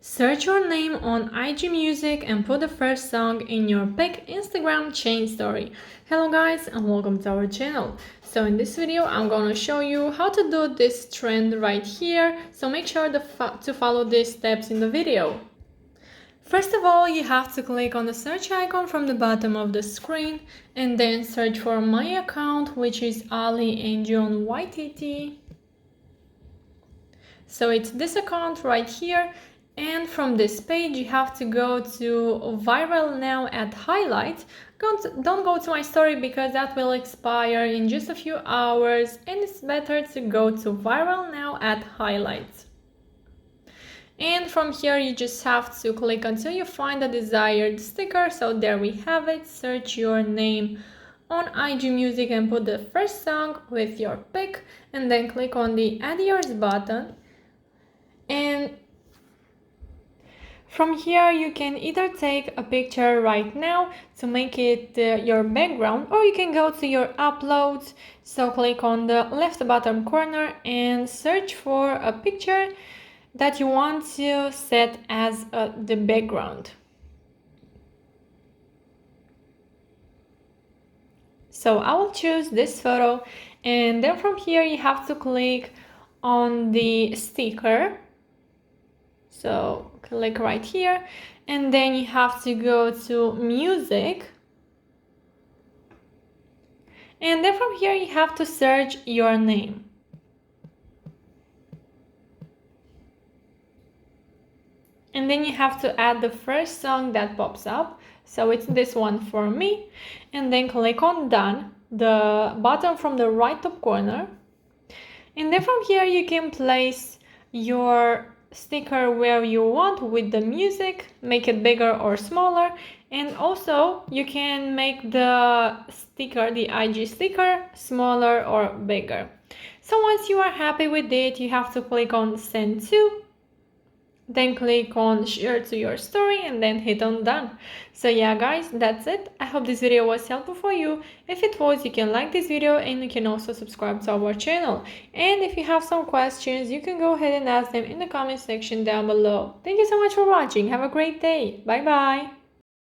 Search your name on IG Music and put the first song in your pick Instagram chain story. Hello guys and welcome to our channel. So in this video I'm gonna show you how to do this trend right here, so make sure to follow these steps in the video. First of all, you have to click on the search icon from the bottom of the screen and then search for my account, which is Ali and John YTT. So it's this account right here, and from this page you have to go to viral now at highlights. Don't go to my story because that will expire in just a few hours, and it's better to go to viral now at highlights. And from here you just have to click until you find the desired sticker. So there we have it. Search your name on IG Music and put the first song with your pick, and then click on the add yours button. And from here you can either take a picture right now to make it your background, or you can go to your uploads. So click on the left bottom corner and search for a picture that you want to set as the background. So I will choose this photo, and then from here you have to click on the sticker. So click right here, and then you have to go to music, and then from here you have to search your name. And then you have to add the first song that pops up. So it's this one for me. And then click on done, the button from the right top corner. And then from here you can place your sticker where you want with the music, make it bigger or smaller. And also you can make the sticker, the IG sticker, smaller or bigger. So once you are happy with it, you have to click on send to. Then click on share to your story and then hit on done. So yeah guys, that's it. I hope this video was helpful for you. If it was, you can like this video and you can also subscribe to our channel. And if you have some questions, you can go ahead and ask them in the comment section down below. Thank you so much for watching. Have a great day. Bye bye.